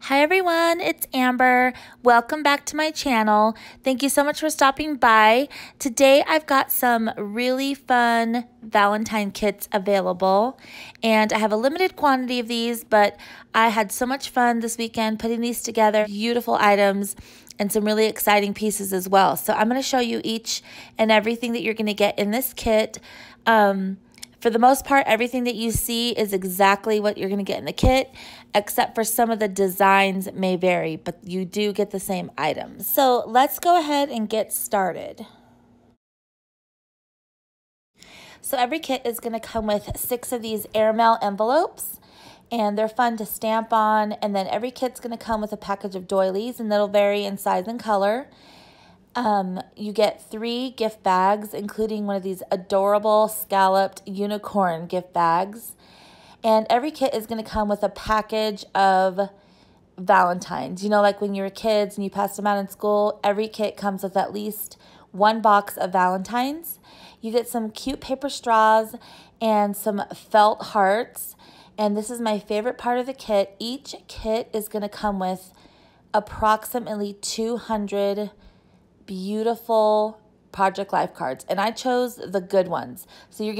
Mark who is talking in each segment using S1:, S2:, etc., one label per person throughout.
S1: Hi everyone, it's Amber. Welcome back to my channel. Thank you so much for stopping by. Today I've got some really fun Valentine kits available, and I have a limited quantity of these, but I had so much fun this weekend putting these together. Beautiful items and some really exciting pieces as well. So I'm going to show you each and everything that you're going to get in this kit. For the most part, everything that you see is exactly what you're going to get in the kit, except for some of the designs may vary, but you do get the same items. So let's go ahead and get started. So every kit is going to come with 6 of these airmail envelopes, and they're fun to stamp on. And then every kit's going to come with a package of doilies, and that'll vary in size and color. You get 3 gift bags, including one of these adorable scalloped unicorn gift bags. And every kit is going to come with a package of Valentines. You know, like when you were kids and you passed them out in school, every kit comes with at least 1 box of Valentines. You get some cute paper straws and some felt hearts. And this is my favorite part of the kit. Each kit is going to come with approximately 200 beautiful Project Life cards, and I chose the good ones. So you're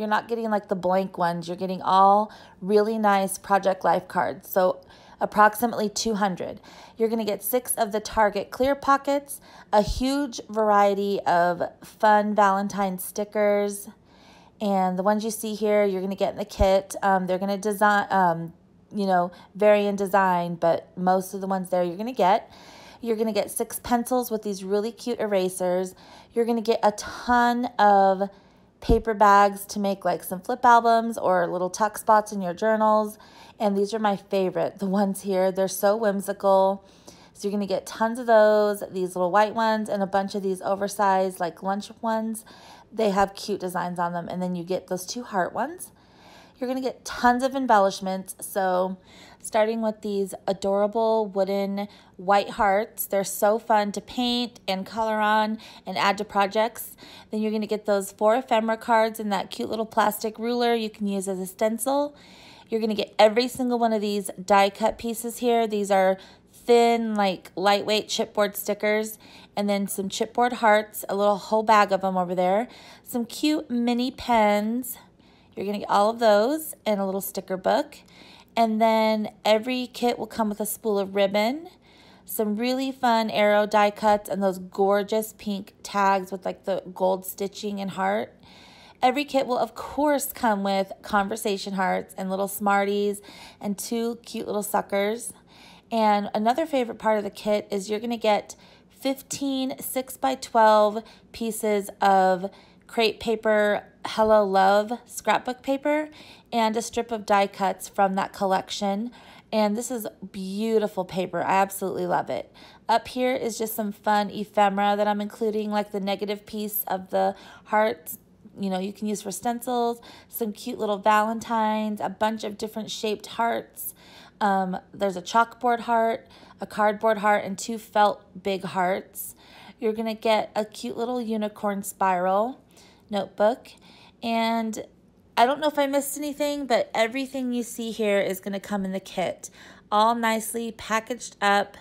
S1: not getting like the blank ones, you're getting all really nice Project Life cards. So approximately 200. You're going to get 6 of the Target clear pockets, a huge variety of fun Valentine stickers, and the ones you see here you're going to get in the kit. They're going to design, vary in design, but most of the ones there you're going to get. You're going to get 6 pencils with these really cute erasers. You're going to get a ton of paper bags to make like some flip albums or little tuck spots in your journals. And these are my favorite. The ones here, they're so whimsical. So you're going to get tons of those, these little white ones, and a bunch of these oversized like lunch ones. They have cute designs on them. And then you get those 2 heart ones. You're going to get tons of embellishments. So starting with these adorable wooden white hearts. They're so fun to paint and color on and add to projects. Then you're going to get those 4 ephemera cards in that cute little plastic ruler you can use as a stencil. You're going to get every single one of these die cut pieces here. These are thin, like lightweight chipboard stickers, and then some chipboard hearts, a little whole bag of them over there. Some cute mini pens. You're going to get all of those and a little sticker book. And then every kit will come with a spool of ribbon, some really fun arrow die cuts, and those gorgeous pink tags with like the gold stitching and heart. Every kit will, of course, come with conversation hearts and little Smarties and 2 cute little suckers. And another favorite part of the kit is you're going to get 15 6x12 pieces of crepe paper Hello Love scrapbook paper and a strip of die cuts from that collection. And this is beautiful paper. I absolutely love it. Up here is just some fun ephemera that I'm including, like the negative piece of the hearts. You know, you can use for stencils, some cute little Valentines, a bunch of different shaped hearts. There's a chalkboard heart, a cardboard heart, and 2 felt big hearts. You're going to get a cute little unicorn spiral notebook. And I don't know if I missed anything, but everything you see here is going to come in the kit, all nicely packaged up.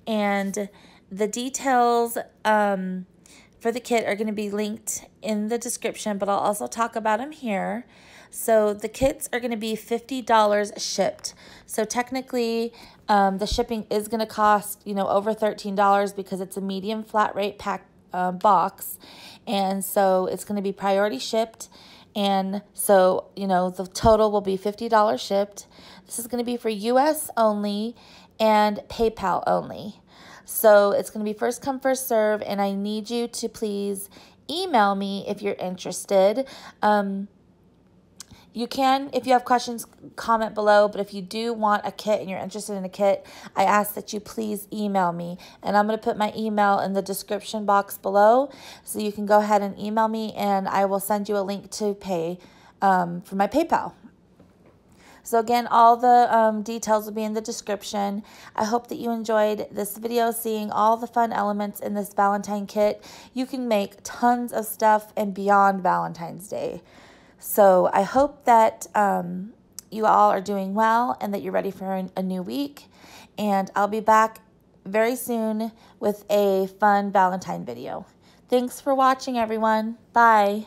S1: And the details for the kit are going to be linked in the description, but I'll also talk about them here. So the kits are going to be $50 shipped. So technically, the shipping is going to cost, over $13 because it's a medium flat rate box. And so it's going to be priority shipped. And so, the total will be $50 shipped. This is going to be for US only and PayPal only. So it's going to be first come, first serve. And I need you to please email me if you're interested. You can, if you have questions, comment below. But if you do want a kit and you're interested in a kit, I ask that you please email me. And I'm going to put my email in the description box below. So you can go ahead and email me, and I will send you a link to pay for my PayPal. So again, all the details will be in the description. I hope that you enjoyed this video, seeing all the fun elements in this Valentine kit. You can make tons of stuff and beyond Valentine's Day. So I hope that you all are doing well and that you're ready for a new week. And I'll be back very soon with a fun Valentine video. Thanks for watching, everyone. Bye.